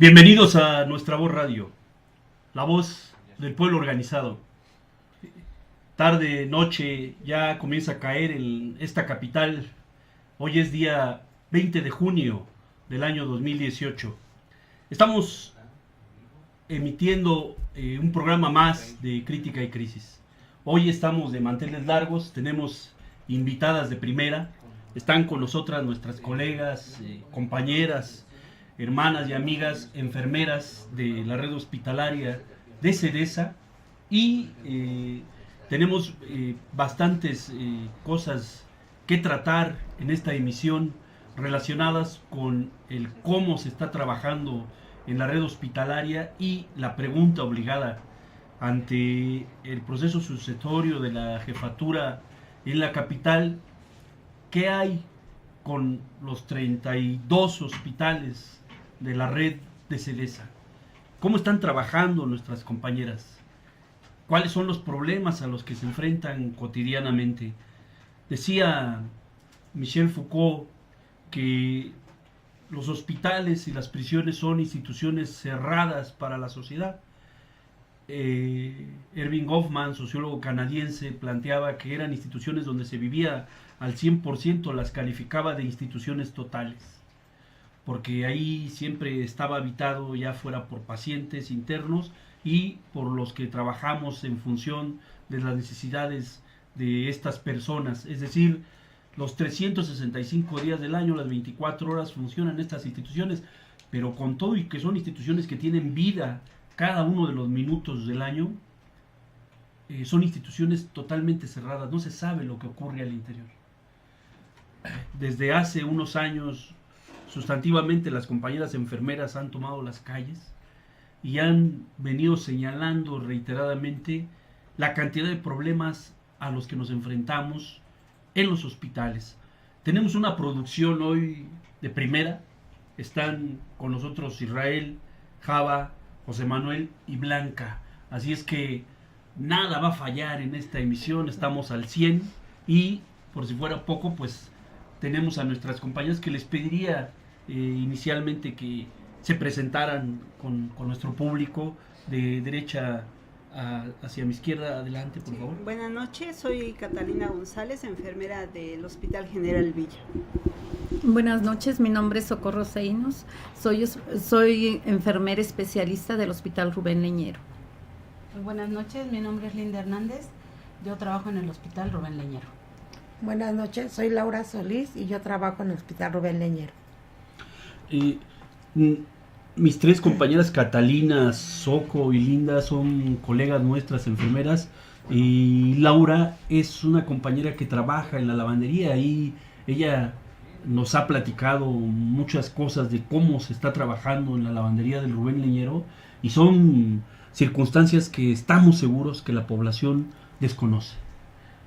Bienvenidos a Nuestra Voz Radio, la voz del pueblo organizado. Tarde, noche, ya comienza a caer en esta capital. Hoy es día 20 de junio del año 2018. Estamos emitiendo un programa más de Crítica y Crisis. Hoy estamos de manteles largos, tenemos invitadas de primera. Están con nosotras nuestras colegas, compañeras, hermanas y amigas enfermeras de la red hospitalaria de CEDESA y tenemos bastantes cosas que tratar en esta emisión relacionadas con el cómo se está trabajando en la red hospitalaria y la pregunta obligada ante el proceso sucesorio de la jefatura en la capital: ¿qué hay con los 32 hospitales de la red de CEDESA? ¿Cómo están trabajando nuestras compañeras? ¿Cuáles son los problemas a los que se enfrentan cotidianamente? Decía Michel Foucault que los hospitales y las prisiones son instituciones cerradas para la sociedad. Erving Goffman, sociólogo canadiense, planteaba que eran instituciones donde se vivía al 100%, las calificaba de instituciones totales, porque ahí siempre estaba habitado, ya fuera por pacientes internos y por los que trabajamos en función de las necesidades de estas personas. Es decir, los 365 días del año, las 24 horas funcionan estas instituciones, pero con todo y que son instituciones que tienen vida cada uno de los minutos del año, son instituciones totalmente cerradas, no se sabe lo que ocurre al interior. Desde hace unos años, sustantivamente, las compañeras enfermeras han tomado las calles y han venido señalando reiteradamente la cantidad de problemas a los que nos enfrentamos en los hospitales. Tenemos una producción hoy de primera. Están con nosotros Israel, Java, José Manuel y Blanca. Así es que nada va a fallar en esta emisión, estamos al 100 y, por si fuera poco, pues tenemos a nuestras compañeras que les pediría inicialmente que se presentaran con nuestro público. De derecha hacia mi izquierda, adelante, por favor. Buenas noches, soy Catalina González, enfermera del Hospital General Villa. Buenas noches, mi nombre es Socorro Seinos, soy enfermera especialista del Hospital Rubén Leñero. Buenas noches, mi nombre es Linda Hernández, yo trabajo en el Hospital Rubén Leñero. Buenas noches, soy Laura Solís y yo trabajo en el Hospital Rubén Leñero. Mis tres compañeras, Catalina, Soco y Linda, son colegas nuestras enfermeras, y Laura es una compañera que trabaja en la lavandería y ella nos ha platicado muchas cosas de cómo se está trabajando en la lavandería del Rubén Leñero, y son circunstancias que estamos seguros que la población desconoce.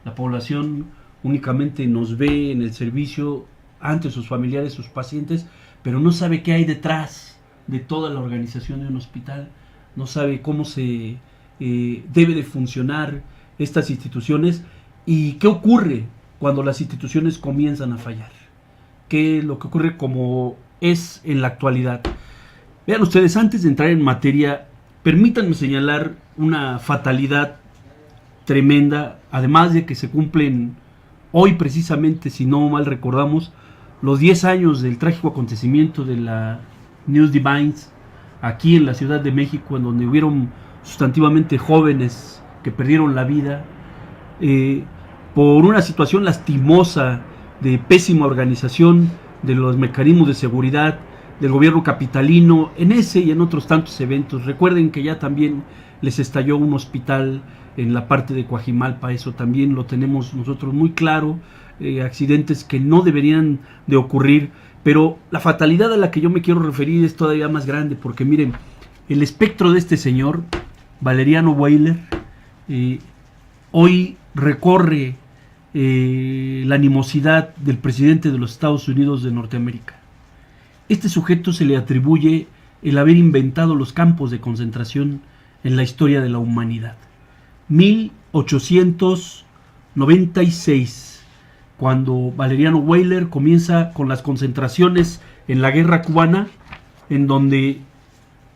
La población únicamente nos ve en el servicio ante sus familiares, sus pacientes, pero no sabe qué hay detrás de toda la organización de un hospital, no sabe cómo se debe de funcionar estas instituciones y qué ocurre cuando las instituciones comienzan a fallar, qué es lo que ocurre como es en la actualidad. Vean ustedes, antes de entrar en materia, permítanme señalar una fatalidad tremenda, además de que se cumplen hoy precisamente, si no mal recordamos, los 10 años del trágico acontecimiento de la News Divines aquí en la Ciudad de México, en donde hubieron sustantivamente jóvenes que perdieron la vida por una situación lastimosa de pésima organización de los mecanismos de seguridad del gobierno capitalino en ese y en otros tantos eventos. Recuerden que ya también les estalló un hospital en la parte de Coajimalpa, eso también lo tenemos nosotros muy claro, accidentes que no deberían de ocurrir, pero la fatalidad a la que yo me quiero referir es todavía más grande, porque miren, el espectro de este señor, Valeriano Weyler, hoy recorre la animosidad del presidente de los Estados Unidos de Norteamérica. Este sujeto se le atribuye el haber inventado los campos de concentración en la historia de la humanidad. 1896, cuando Valeriano Weyler comienza con las concentraciones en la guerra cubana, en donde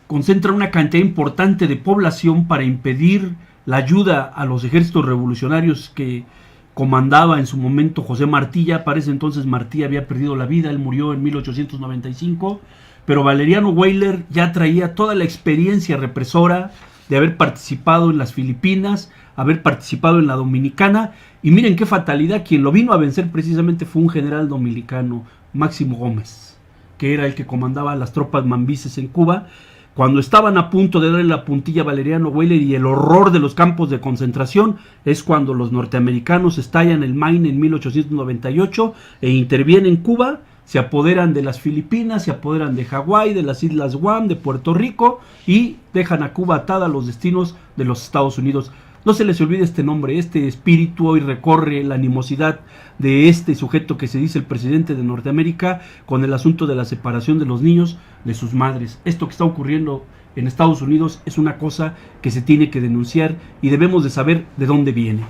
concentra una cantidad importante de población para impedir la ayuda a los ejércitos revolucionarios que comandaba en su momento José Martí. Ya para ese entonces Martí había perdido la vida, él murió en 1895, pero Valeriano Weyler ya traía toda la experiencia represora de haber participado en las Filipinas, haber participado en la Dominicana, y miren qué fatalidad, quien lo vino a vencer precisamente fue un general dominicano, Máximo Gómez, que era el que comandaba las tropas mambises en Cuba. Cuando estaban a punto de darle la puntilla a Valeriano Weyler y el horror de los campos de concentración, es cuando los norteamericanos estallan el Maine en 1898 e intervienen en Cuba, se apoderan de las Filipinas, se apoderan de Hawái, de las Islas Guam, de Puerto Rico, y dejan a Cuba atada a los destinos de los Estados Unidos. No se les olvide este nombre, este espíritu hoy recorre la animosidad de este sujeto que se dice el presidente de Norteamérica con el asunto de la separación de los niños de sus madres. Esto que está ocurriendo en Estados Unidos es una cosa que se tiene que denunciar y debemos de saber de dónde viene.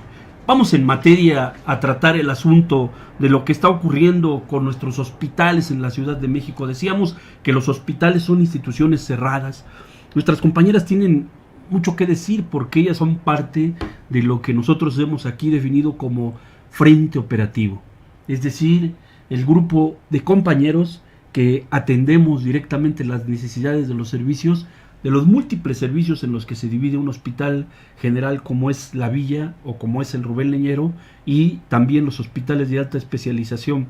Vamos en materia a tratar el asunto de lo que está ocurriendo con nuestros hospitales en la Ciudad de México. Decíamos que los hospitales son instituciones cerradas. Nuestras compañeras tienen mucho que decir porque ellas son parte de lo que nosotros hemos aquí definido como frente operativo. Es decir, el grupo de compañeros que atendemos directamente las necesidades de los servicios, de los múltiples servicios en los que se divide un hospital general como es la Villa o como es el Rubén Leñero, y también los hospitales de alta especialización.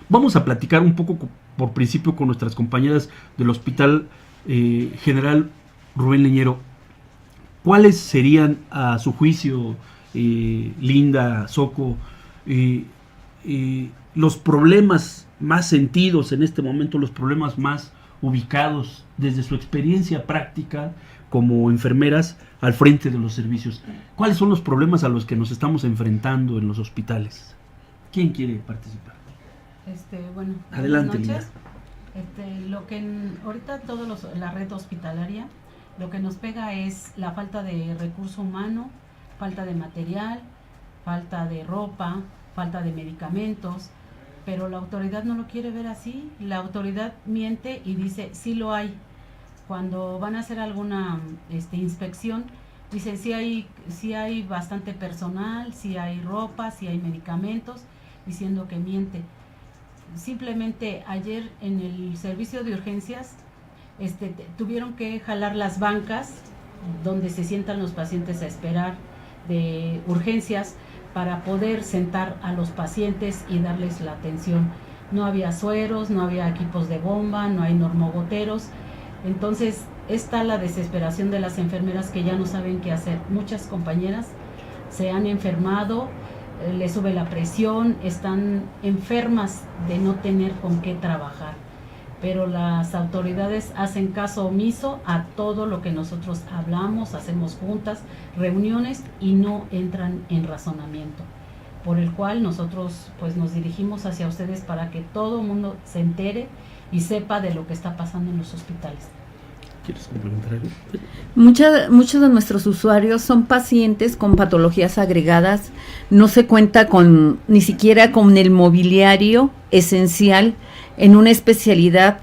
Vamos a platicar un poco por principio con nuestras compañeras del Hospital General Rubén Leñero. ¿Cuáles serían, a su juicio, Linda, Soco, los problemas más sentidos en este momento, los problemas más ubicados desde su experiencia práctica como enfermeras al frente de los servicios? ¿Cuáles son los problemas a los que nos estamos enfrentando en los hospitales? ¿Quién quiere participar? Bueno, adelante, buenas noches. Lo que ahorita la red hospitalaria, lo que nos pega es la falta de recurso humano, falta de material, falta de ropa, falta de medicamentos, pero la autoridad no lo quiere ver así. La autoridad miente y dice sí lo hay. Cuando van a hacer alguna inspección, dicen sí hay bastante personal, sí hay ropa, sí hay medicamentos, diciendo que miente. Simplemente ayer en el servicio de urgencias tuvieron que jalar las bancas donde se sientan los pacientes a esperar de urgencias para poder sentar a los pacientes y darles la atención. No había sueros, no había equipos de bomba, no hay normogoteros. Entonces está la desesperación de las enfermeras que ya no saben qué hacer. Muchas compañeras se han enfermado, les sube la presión, están enfermas de no tener con qué trabajar. Pero las autoridades hacen caso omiso a todo lo que nosotros hablamos, hacemos juntas, reuniones y no entran en razonamiento, por el cual nosotros pues nos dirigimos hacia ustedes para que todo el mundo se entere y sepa de lo que está pasando en los hospitales. ¿Quieres complementar algo? Muchos de nuestros usuarios son pacientes con patologías agregadas, no se cuenta ni siquiera con el mobiliario esencial en una especialidad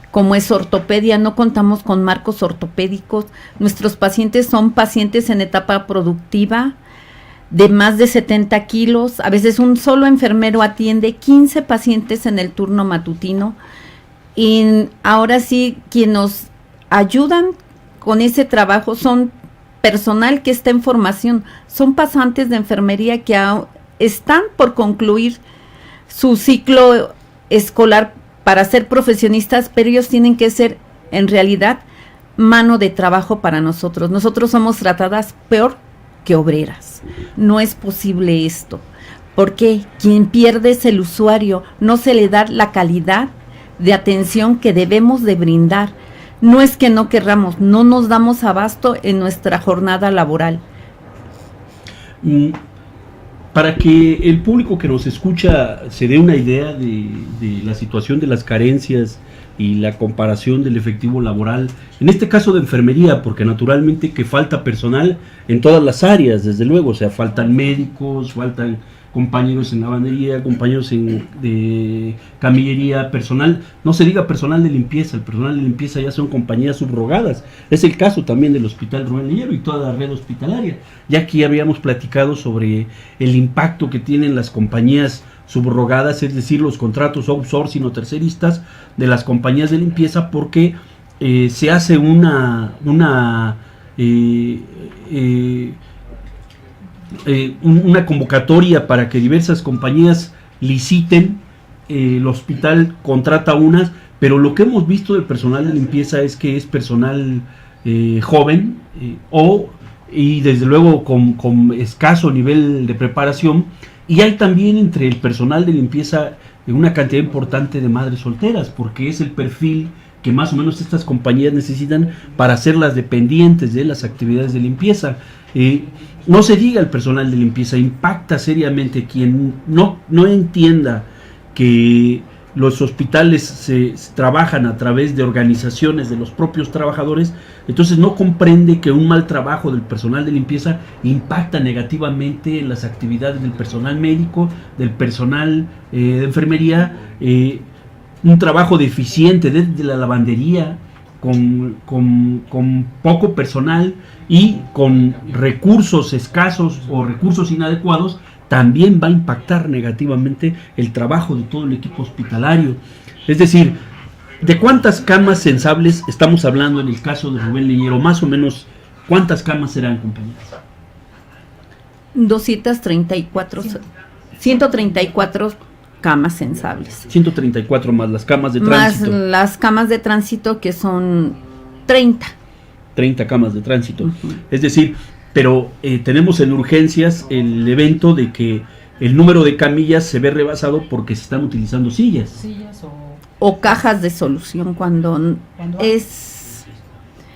como es ortopedia. No contamos con marcos ortopédicos. Nuestros pacientes son pacientes en etapa productiva de más de 70 kilos. A veces un solo enfermero atiende 15 pacientes en el turno matutino. Y ahora sí, quienes nos ayudan con ese trabajo son personal que está en formación, son pasantes de enfermería que están por concluir su ciclo escolar para ser profesionistas, pero ellos tienen que ser en realidad mano de trabajo para nosotros. Nosotros somos tratadas peor que obreras. No es posible esto, porque quien pierde es el usuario, no se le da la calidad de atención que debemos de brindar. No es que no querramos, no nos damos abasto en nuestra jornada laboral. Para que el público que nos escucha se dé una idea de la situación de las carencias y la comparación del efectivo laboral, en este caso de enfermería, porque naturalmente que falta personal en todas las áreas, desde luego, o sea, faltan médicos, faltan compañeros en lavandería, compañeros de camillería, personal, no se diga personal de limpieza, el personal de limpieza ya son compañías subrogadas. Es el caso también del Hospital Rubén Leñero y toda la red hospitalaria. Ya aquí habíamos platicado sobre el impacto que tienen las compañías subrogadas, es decir, los contratos outsourcing o terceristas de las compañías de limpieza, porque se hace una convocatoria para que diversas compañías liciten, el hospital contrata unas, pero lo que hemos visto del personal de limpieza es que es personal joven y desde luego con escaso nivel de preparación, y hay también entre el personal de limpieza una cantidad importante de madres solteras, porque es el perfil que más o menos estas compañías necesitan para hacerlas dependientes de las actividades de limpieza. No se diga el personal de limpieza, impacta seriamente. Quien no entienda que los hospitales se trabajan a través de organizaciones de los propios trabajadores, entonces no comprende que un mal trabajo del personal de limpieza impacta negativamente en las actividades del personal médico, del personal de enfermería. Un trabajo deficiente desde la lavandería, con poco personal y con recursos escasos o recursos inadecuados, también va a impactar negativamente el trabajo de todo el equipo hospitalario. Es decir, ¿de cuántas camas sensables estamos hablando en el caso de Rubén Leñero? Más o menos, ¿cuántas camas serán, compañeros? 134 camas sensables. 134 más las camas de tránsito. Más las camas de tránsito, que son 30. 30 camas de tránsito. Uh-huh. Es decir, pero tenemos en urgencias el evento de que el número de camillas se ve rebasado porque se están utilizando sillas. O cajas de solución. Cuando es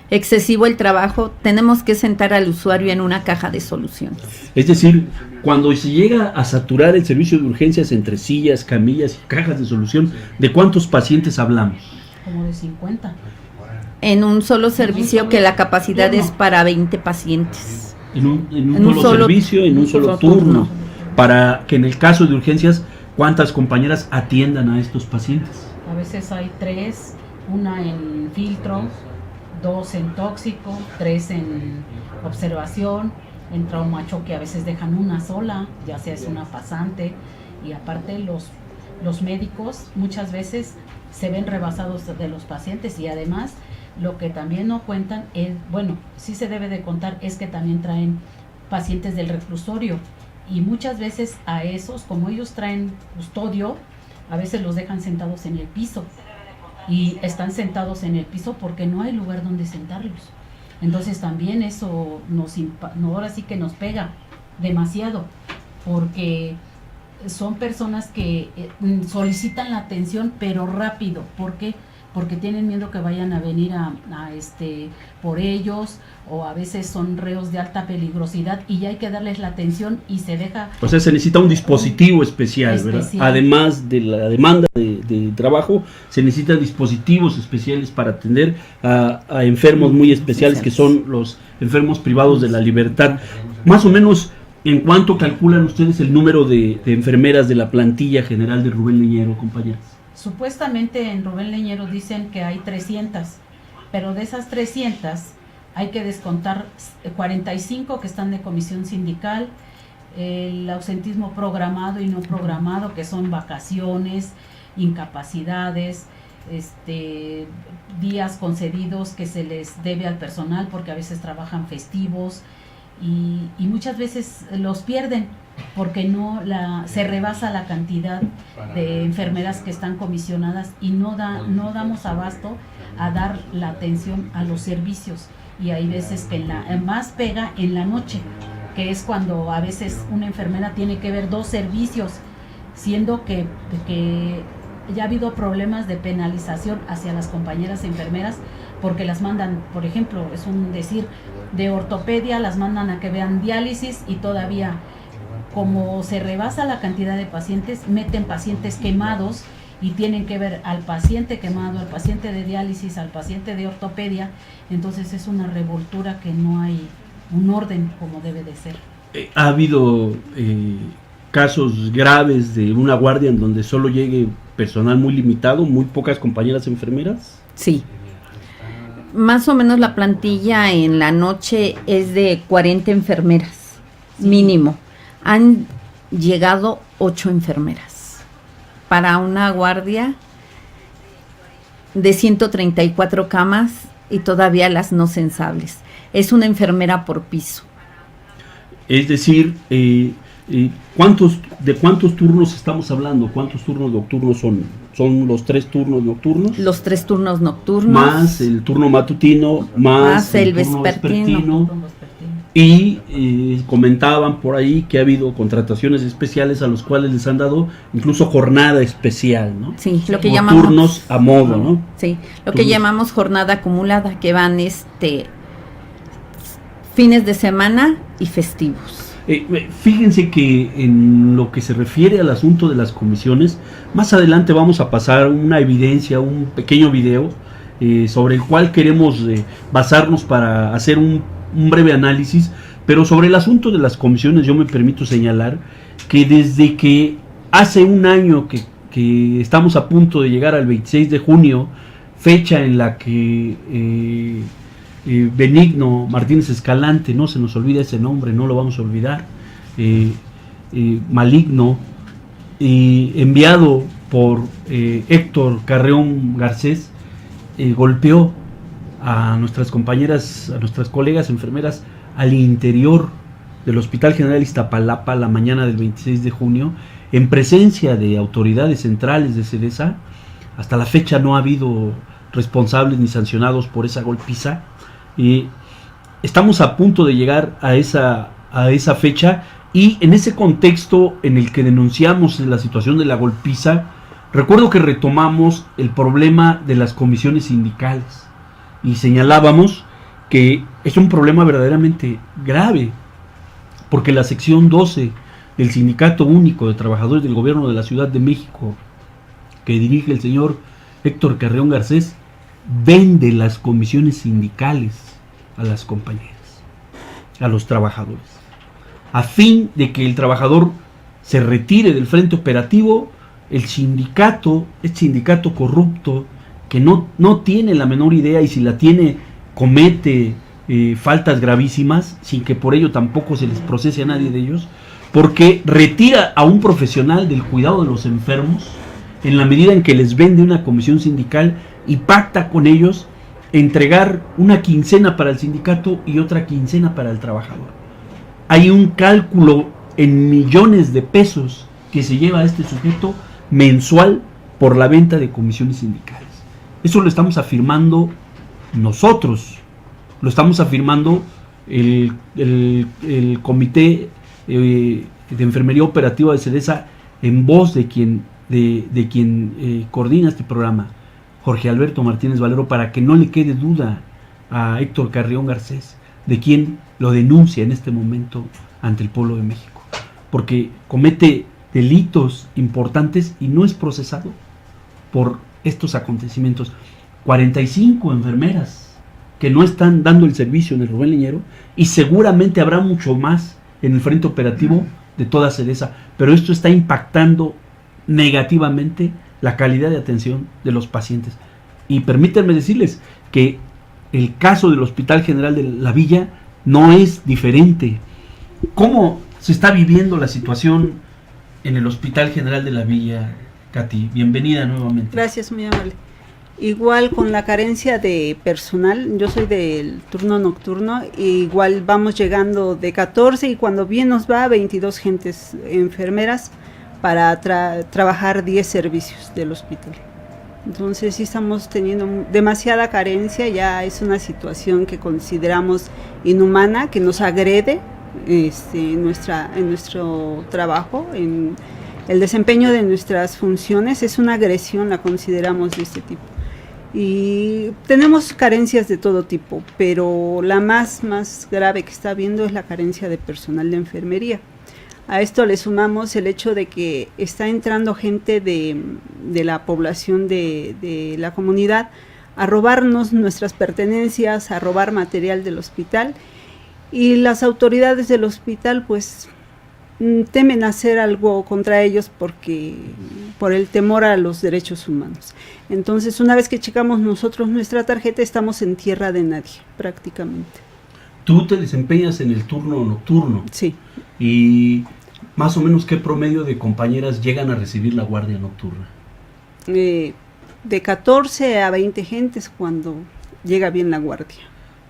excesivo el trabajo, tenemos que sentar al usuario en una caja de soluciones. Es decir, cuando se llega a saturar el servicio de urgencias entre sillas, camillas y cajas de solución, ¿de cuántos pacientes hablamos? Como de 50. En un solo servicio, que la capacidad es para 20 pacientes. En un solo servicio, en un solo turno, para que en el caso de urgencias, ¿cuántas compañeras atiendan a estos pacientes? A veces hay 3, una en filtro, 2 en tóxico, 3 en observación, en traumachoque a veces dejan una sola, ya sea es una pasante, y aparte los médicos muchas veces se ven rebasados de los pacientes, y además lo que también no cuentan es, bueno, sí se debe de contar, es que también traen pacientes del reclusorio, y muchas veces a esos, como ellos traen custodio, a veces los dejan sentados en el piso, y están sentados en el piso porque no hay lugar donde sentarlos. Entonces también eso ahora sí que nos pega demasiado, porque son personas que solicitan la atención, pero rápido. ¿Por qué? Porque tienen miedo que vayan a venir a por ellos, o a veces son reos de alta peligrosidad y ya hay que darles la atención y se deja... O sea, se necesita un dispositivo especial, ¿verdad? Además de la demanda de trabajo, se necesitan dispositivos especiales para atender a enfermos muy especiales, que son los enfermos privados de la libertad. Más o menos, ¿en cuánto calculan ustedes el número de enfermeras de la plantilla general de Rubén Leñero, compañeros? Supuestamente en Rubén Leñero dicen que hay 300, pero de esas 300 hay que descontar 45 que están de comisión sindical, el ausentismo programado y no programado, que son vacaciones, incapacidades, días concedidos que se les debe al personal porque a veces trabajan festivos, y muchas veces los pierden porque se rebasa la cantidad de enfermeras que están comisionadas, y no damos abasto a dar la atención a los servicios, y hay veces que más pega en la noche, que es cuando a veces una enfermera tiene que ver 2 servicios, siendo que ya ha habido problemas de penalización hacia las compañeras enfermeras, porque las mandan, por ejemplo, es un decir, de ortopedia las mandan a que vean diálisis, y todavía, como se rebasa la cantidad de pacientes, meten pacientes quemados y tienen que ver al paciente quemado, al paciente de diálisis, al paciente de ortopedia. Entonces es una revoltura que no hay un orden como debe de ser. Ha habido casos graves de una guardia en donde solo llegue personal muy limitado, muy pocas compañeras enfermeras? Sí. Más o menos la plantilla en la noche es de 40 enfermeras, mínimo. Han llegado 8 enfermeras para una guardia de 134 camas y todavía las no censables. Es una enfermera por piso. Es decir, ¿de cuántos turnos estamos hablando? ¿Cuántos turnos nocturnos son? ¿Son los 3 turnos nocturnos? Los 3 turnos nocturnos. Más el turno matutino, más el turno vespertino. Y comentaban por ahí que ha habido contrataciones especiales a los cuales les han dado incluso jornada especial, ¿no? Sí, lo que o llamamos turnos a modo, ¿no? Sí, lo que llamamos jornada acumulada, que van fines de semana y festivos. Fíjense que en lo que se refiere al asunto de las comisiones, más adelante vamos a pasar una evidencia, un pequeño video sobre el cual queremos basarnos para hacer un breve análisis, pero sobre el asunto de las comisiones yo me permito señalar que desde que hace un año que estamos a punto de llegar al 26 de junio, fecha en la que Benigno Martínez Escalante, no se nos olvida ese nombre, no lo vamos a olvidar, maligno, enviado por Héctor Carreón Garcés, golpeó a nuestras compañeras, a nuestras colegas enfermeras al interior del Hospital General Iztapalapa la mañana del 26 de junio, en presencia de autoridades centrales de CEDESA. Hasta la fecha no ha habido responsables ni sancionados por esa golpiza. Estamos a punto de llegar a esa fecha, y en ese contexto en el que denunciamos la situación de la golpiza, recuerdo que retomamos el problema de las comisiones sindicales y señalábamos que es un problema verdaderamente grave, porque la sección 12 del Sindicato Único de Trabajadores del Gobierno de la Ciudad de México, que dirige el señor Héctor Carreón Garcés, vende las comisiones sindicales a las compañeras, a los trabajadores, a fin de que el trabajador se retire del frente operativo. El sindicato, este sindicato corrupto, que no tiene la menor idea, y si la tiene comete faltas gravísimas, sin que por ello tampoco se les procese a nadie de ellos, porque retira a un profesional del cuidado de los enfermos en la medida en que les vende una comisión sindical y pacta con ellos entregar una quincena para el sindicato y otra quincena para el trabajador. Hay un cálculo en millones de pesos que se lleva a este sujeto mensual por la venta de comisiones sindicales. Eso lo estamos afirmando nosotros, lo estamos afirmando el Comité de Enfermería Operativa de CEDESA, en voz de quien coordina este programa, Jorge Alberto Martínez Valero, para que no le quede duda a Héctor Carreón Garcés de quien lo denuncia en este momento ante el pueblo de México, porque comete delitos importantes y no es procesado por estos acontecimientos. 45 enfermeras que no están dando el servicio en el Rubén Leñero, y seguramente habrá mucho más en el frente operativo de toda CEDESA, pero esto está impactando negativamente la calidad de atención de los pacientes. Y permítanme decirles que el caso del Hospital General de la Villa no es diferente. ¿Cómo se está viviendo la situación en el Hospital General de la Villa, Katy? Bienvenida nuevamente. Gracias, muy amable. Igual con la carencia de personal, yo soy del turno nocturno, igual vamos llegando de 14 y cuando bien nos va 22 gentes enfermeras para trabajar 10 servicios del hospital. Entonces sí estamos teniendo demasiada carencia, ya es una situación que consideramos inhumana, que nos agrede en nuestro trabajo, en el desempeño de nuestras funciones. Es una agresión, la consideramos de este tipo. Y tenemos carencias de todo tipo, pero la más grave que está habiendo es la carencia de personal de enfermería. A esto le sumamos el hecho de que está entrando gente de la población de la comunidad a robarnos nuestras pertenencias, a robar material del hospital, y las autoridades del hospital pues temen hacer algo contra ellos por el temor a los derechos humanos. Entonces, una vez que checamos nosotros nuestra tarjeta, estamos en tierra de nadie, prácticamente. Tú te desempeñas en el turno nocturno. Sí. Y más o menos, ¿qué promedio de compañeras llegan a recibir la guardia nocturna? De 14 a 20 gentes cuando llega bien la guardia.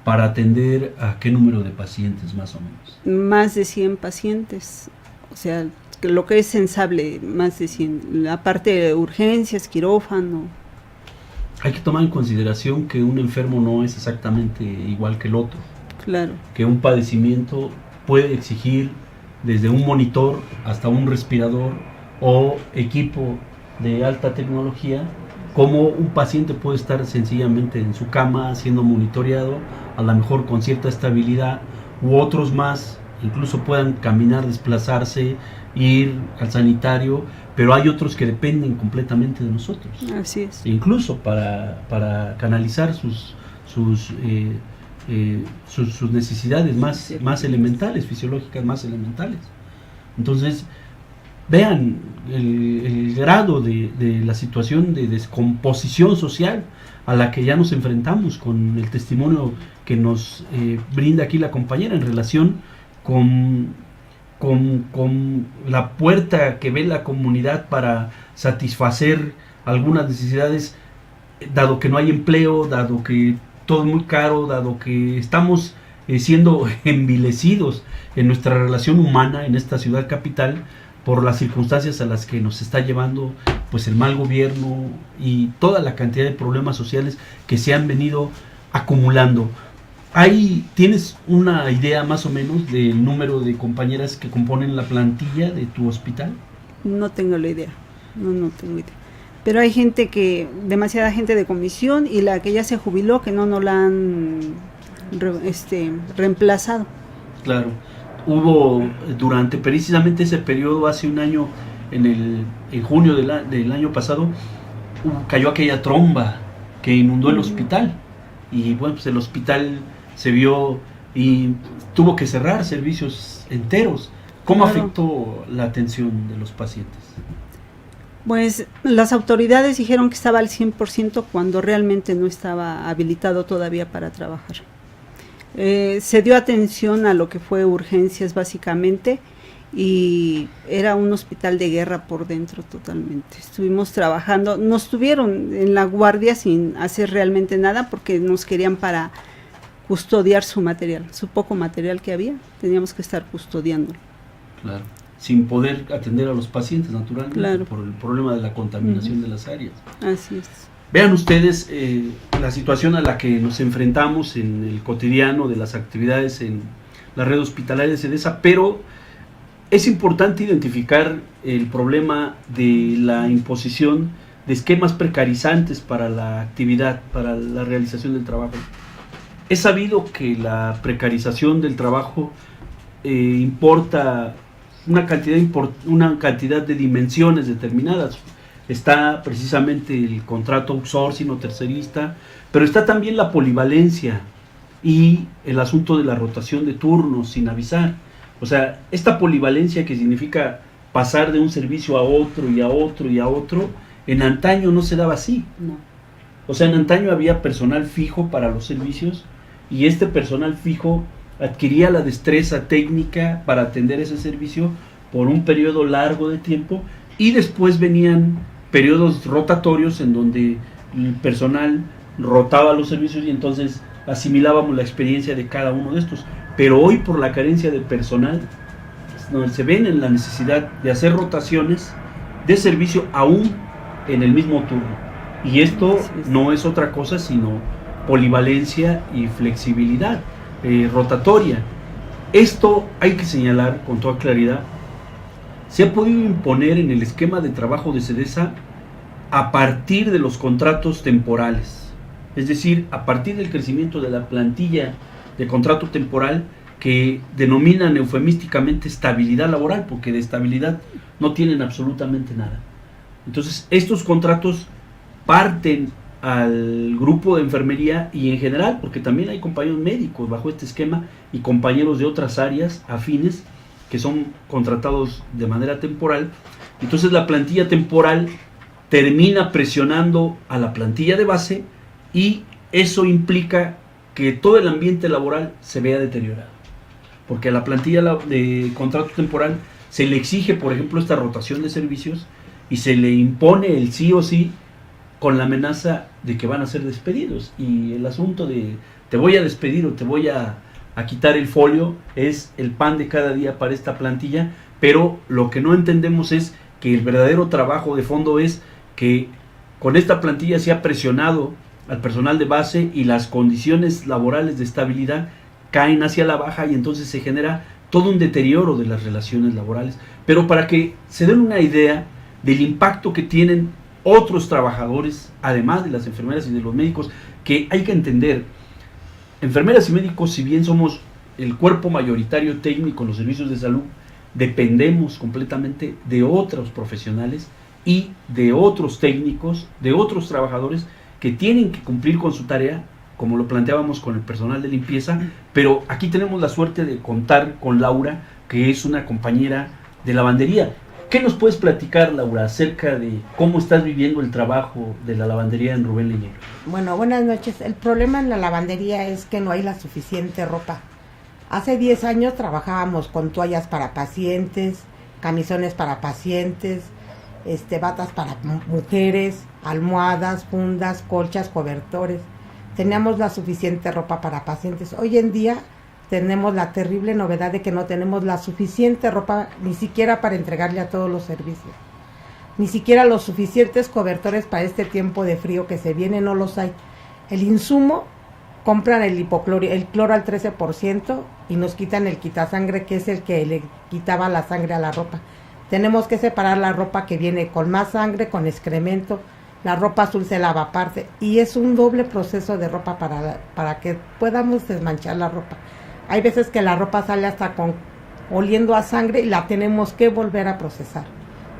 ¿Para atender a qué número de pacientes más o menos? Más de 100 pacientes, o sea, lo que es sensable, más de 100. Aparte de urgencias, quirófano. Hay que tomar en consideración que un enfermo no es exactamente igual que el otro. Claro. Que un padecimiento puede exigir desde un monitor hasta un respirador o equipo de alta tecnología, como un paciente puede estar sencillamente en su cama siendo monitoreado, a lo mejor con cierta estabilidad, u otros más incluso puedan caminar, desplazarse, ir al sanitario, pero hay otros que dependen completamente de nosotros. Así es. Incluso para canalizar sus necesidades más elementales, fisiológicas más elementales. Entonces, vean el grado de la situación de descomposición social a la que ya nos enfrentamos con el testimonio que nos brinda aquí la compañera en relación con la puerta que ve la comunidad para satisfacer algunas necesidades, dado que no hay empleo, dado que todo es muy caro, dado que estamos siendo envilecidos en nuestra relación humana en esta ciudad capital por las circunstancias a las que nos está llevando pues el mal gobierno y toda la cantidad de problemas sociales que se han venido acumulando. Ahí tienes una idea más o menos del número de compañeras que componen la plantilla de tu hospital. No tengo la idea, no tengo idea. Pero hay demasiada gente de comisión, y la que ya se jubiló, que no la han reemplazado. Claro, hubo durante precisamente ese periodo, hace un año, en junio del año pasado, cayó aquella tromba que inundó el hospital, y bueno, pues el hospital se vio y tuvo que cerrar servicios enteros. ¿Cómo afectó la atención de los pacientes? Pues las autoridades dijeron que estaba al 100% cuando realmente no estaba habilitado todavía para trabajar. Se dio atención a lo que fue urgencias básicamente, y era un hospital de guerra por dentro totalmente. Estuvimos trabajando, nos tuvieron en la guardia sin hacer realmente nada porque nos querían para custodiar su material, su poco material que había, teníamos que estar custodiándolo. Claro, sin poder atender a los pacientes naturalmente, claro, por el problema de la contaminación de las áreas. Así es. Vean ustedes la situación a la que nos enfrentamos en el cotidiano de las actividades en la red hospitalaria de SEDESA, pero es importante identificar el problema de la imposición de esquemas precarizantes para la actividad, para la realización del trabajo. Es sabido que la precarización del trabajo importa una cantidad de dimensiones determinadas. Está precisamente el contrato outsourcing o tercerista, pero está también la polivalencia y el asunto de la rotación de turnos sin avisar. O sea, esta polivalencia, que significa pasar de un servicio a otro y a otro y a otro, en antaño no se daba así. No. O sea, en antaño había personal fijo para los servicios, y este personal fijo adquiría la destreza técnica para atender ese servicio por un periodo largo de tiempo, y después venían periodos rotatorios en donde el personal rotaba los servicios y entonces asimilábamos la experiencia de cada uno de estos. Pero hoy, por la carencia de personal, se ven en la necesidad de hacer rotaciones de servicio aún en el mismo turno, y esto no es otra cosa sino polivalencia y flexibilidad rotatoria. Esto hay que señalar con toda claridad, se ha podido imponer en el esquema de trabajo de SEDESA a partir de los contratos temporales, es decir, a partir del crecimiento de la plantilla de contrato temporal, que denominan eufemísticamente estabilidad laboral, porque de estabilidad no tienen absolutamente nada. Entonces, estos contratos parten al grupo de enfermería y en general, porque también hay compañeros médicos bajo este esquema y compañeros de otras áreas afines, que son contratados de manera temporal. Entonces la plantilla temporal termina presionando a la plantilla de base y eso implica que todo el ambiente laboral se vea deteriorado. Porque a la plantilla de contrato temporal se le exige, por ejemplo, esta rotación de servicios y se le impone el sí o sí con la amenaza de que van a ser despedidos. Y el asunto de te voy a despedir o te voy a quitar el folio es el pan de cada día para esta plantilla, pero lo que no entendemos es que el verdadero trabajo de fondo es que con esta plantilla se ha presionado al personal de base y las condiciones laborales de estabilidad caen hacia la baja y entonces se genera todo un deterioro de las relaciones laborales. Pero para que se den una idea del impacto que tienen otros trabajadores, además de las enfermeras y de los médicos, que hay que entender, enfermeras y médicos, si bien somos el cuerpo mayoritario técnico en los servicios de salud, dependemos completamente de otros profesionales y de otros técnicos, de otros trabajadores que tienen que cumplir con su tarea, como lo planteábamos con el personal de limpieza, pero aquí tenemos la suerte de contar con Laura, que es una compañera de lavandería. ¿Qué nos puedes platicar, Laura, acerca de cómo estás viviendo el trabajo de la lavandería en Rubén Leñero? Bueno, buenas noches. El problema en la lavandería es que no hay la suficiente ropa. Hace 10 años trabajábamos con toallas para pacientes, camisones para pacientes, batas para mujeres, almohadas, fundas, colchas, cobertores. Teníamos la suficiente ropa para pacientes. Hoy en día tenemos la terrible novedad de que no tenemos la suficiente ropa ni siquiera para entregarle a todos los servicios. Ni siquiera los suficientes cobertores para este tiempo de frío que se viene, no los hay. El insumo, compran el cloro al 13% y nos quitan el quitasangre, que es el que le quitaba la sangre a la ropa. Tenemos que separar la ropa que viene con más sangre, con excremento. La ropa azul se lava aparte y es un doble proceso de ropa para que podamos desmanchar la ropa. Hay veces que la ropa sale hasta oliendo a sangre y la tenemos que volver a procesar.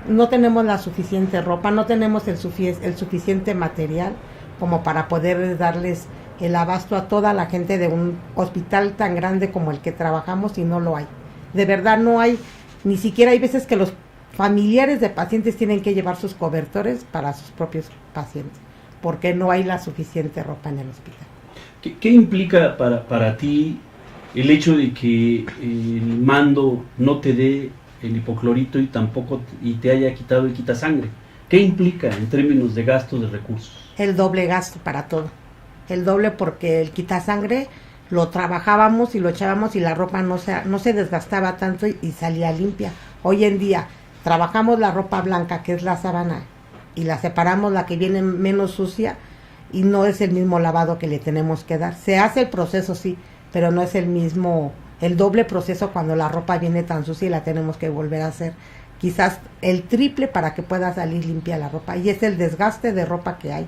No tenemos la suficiente ropa, no tenemos el suficiente material como para poder darles el abasto a toda la gente de un hospital tan grande como el que trabajamos, y no lo hay. De verdad no hay, ni siquiera hay veces que los familiares de pacientes tienen que llevar sus cobertores para sus propios pacientes, porque no hay la suficiente ropa en el hospital. ¿Qué implica para ti el hecho de que el mando no te dé el hipoclorito y te haya quitado el quitasangre? ¿Qué implica en términos de gastos de recursos? El doble gasto para todo. El doble, porque el quitasangre lo trabajábamos y lo echábamos y la ropa no se desgastaba tanto y salía limpia. Hoy en día trabajamos la ropa blanca, que es la sábana, y la separamos, la que viene menos sucia, y no es el mismo lavado que le tenemos que dar. Se hace el proceso, sí, pero no es el doble proceso cuando la ropa viene tan sucia y la tenemos que volver a hacer. Quizás el triple para que pueda salir limpia la ropa, y es el desgaste de ropa que hay.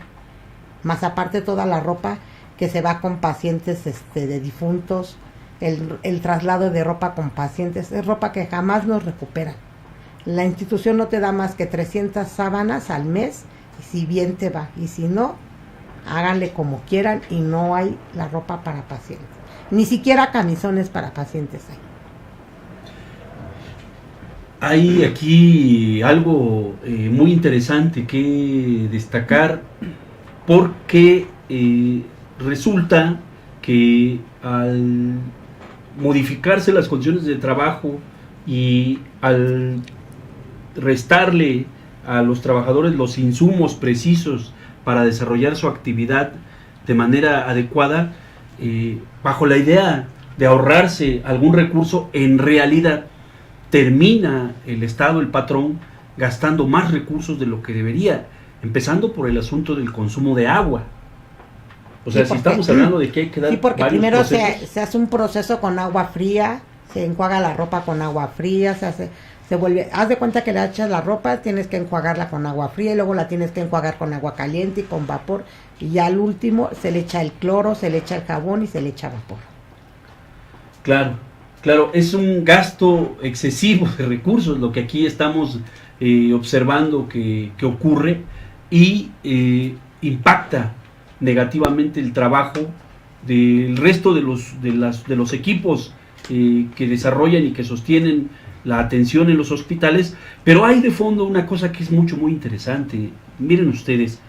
Más aparte toda la ropa que se va con pacientes de difuntos, el traslado de ropa con pacientes, es ropa que jamás nos recuperan. La institución no te da más que 300 sábanas al mes, y si bien te va, y si no, háganle como quieran, y no hay la ropa para pacientes. Ni siquiera camisones para pacientes hay. Hay aquí algo muy interesante que destacar, porque resulta que al modificarse las condiciones de trabajo y al restarle a los trabajadores los insumos precisos para desarrollar su actividad de manera adecuada, bajo la idea de ahorrarse algún recurso, en realidad termina el Estado, el patrón, gastando más recursos de lo que debería, empezando por el asunto del consumo de agua. O sea, si estamos hablando de que hay que dar porque primero se hace un proceso con agua fría, se enjuaga la ropa con agua fría, se vuelve, haz de cuenta que le echas la ropa, tienes que enjuagarla con agua fría y luego la tienes que enjuagar con agua caliente y con vapor, y ya al último se le echa el cloro, se le echa el jabón y se le echa vapor. Claro, es un gasto excesivo de recursos lo que aquí estamos observando que ocurre, y impacta negativamente el trabajo del resto de los equipos que desarrollan y que sostienen la atención en los hospitales, pero hay de fondo una cosa que es muy interesante. Miren ustedes,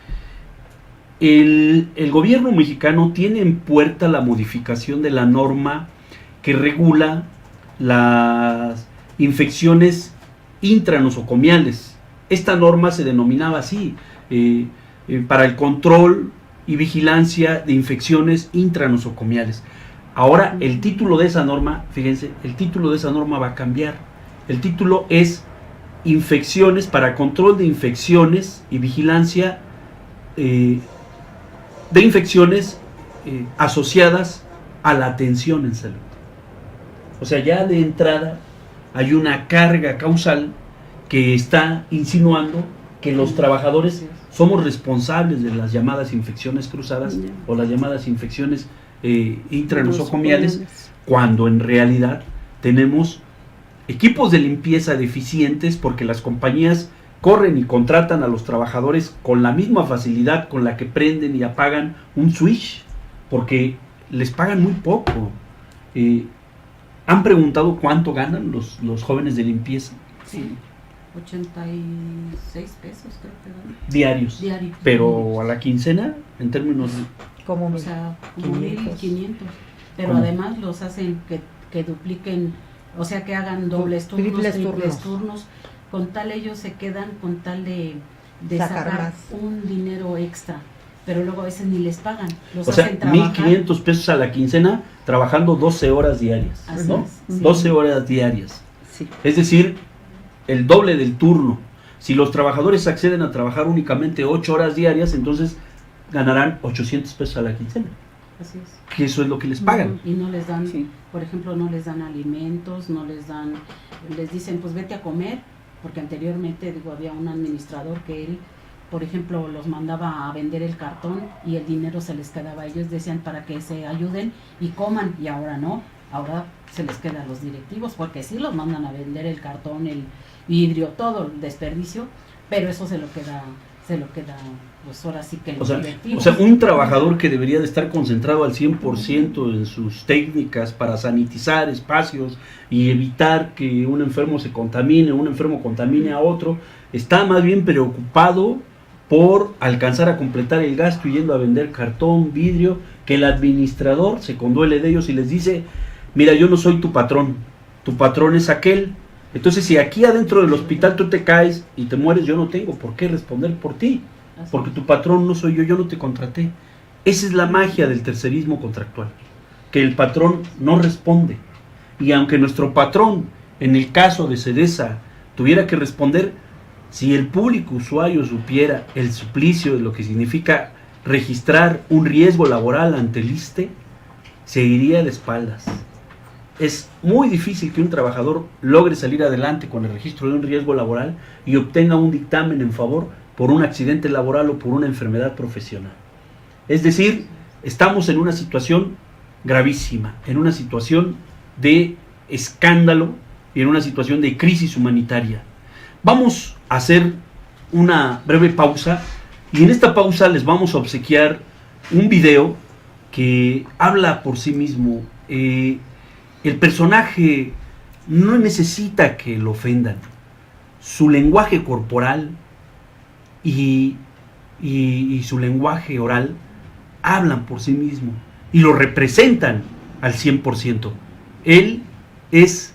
el gobierno mexicano tiene en puerta la modificación de la norma que regula las infecciones intranosocomiales. Esta norma se denominaba así, para el control y vigilancia de infecciones intranosocomiales. Ahora el título de esa norma, fíjense, el título de esa norma va a cambiar. El título es infecciones, para control de infecciones y vigilancia de infecciones asociadas a la atención en salud. O sea, ya de entrada hay una carga causal que está insinuando que los trabajadores somos responsables de las llamadas infecciones cruzadas o las llamadas infecciones intranosocomiales, cuando en realidad tenemos equipos de limpieza deficientes, porque las compañías corren y contratan a los trabajadores con la misma facilidad con la que prenden y apagan un switch, porque les pagan muy poco. ¿Han preguntado cuánto ganan los jóvenes de limpieza? Sí, 86 pesos creo que dan. Diarios. Pero a la quincena, en términos Como O sea, como 1500. Pero además los hacen que dupliquen, o sea, que hagan dobles turnos, triples turnos. Con tal ellos se quedan con tal de sacar un dinero extra. Pero luego a veces ni les pagan. Los hacen trabajar. 1,500 pesos a la quincena, trabajando 12 horas diarias. Así ¿no? es, sí. 12 horas diarias. Sí. Es decir, el doble del turno. Si los trabajadores acceden a trabajar únicamente 8 horas diarias, entonces ganarán 800 pesos a la quincena. Así es. Que eso es lo que les pagan. Y no les dan, por ejemplo, no les dan alimentos, no les dan, les dicen, pues vete a comer, porque anteriormente, digo, había un administrador que él, por ejemplo, los mandaba a vender el cartón y el dinero se les quedaba a ellos, decían, para que se ayuden y coman, y ahora no, ahora se les queda a los directivos, porque sí los mandan a vender el cartón, el vidrio, todo el desperdicio, pero eso se lo queda, pues ahora sí que los directivos. O sea, un trabajador que debería de estar concentrado al 100% en sus técnicas para sanitizar espacios y evitar que un enfermo se contamine, un enfermo contamine a otro, está más bien preocupado por alcanzar a completar el gasto yendo a vender cartón, vidrio, que el administrador se conduele de ellos y les dice, mira, yo no soy tu patrón es aquel. Entonces, si aquí adentro del hospital tú te caes y te mueres, yo no tengo por qué responder por ti, porque tu patrón no soy yo no te contraté. Esa es la magia del tercerismo contractual, que el patrón no responde. Y aunque nuestro patrón, en el caso de Sedesa, tuviera que responder, si el público usuario supiera el suplicio de lo que significa registrar un riesgo laboral ante el ISSSTE, se iría de espaldas. Es muy difícil que un trabajador logre salir adelante con el registro de un riesgo laboral y obtenga un dictamen en favor por un accidente laboral o por una enfermedad profesional. Es decir, estamos en una situación gravísima, en una situación de escándalo y en una situación de crisis humanitaria. Vamos a hacer una breve pausa y en esta pausa les vamos a obsequiar un video que habla por sí mismo. El personaje no necesita que lo ofendan. Su lenguaje corporal y su lenguaje oral hablan por sí mismo y lo representan al 100%. Él es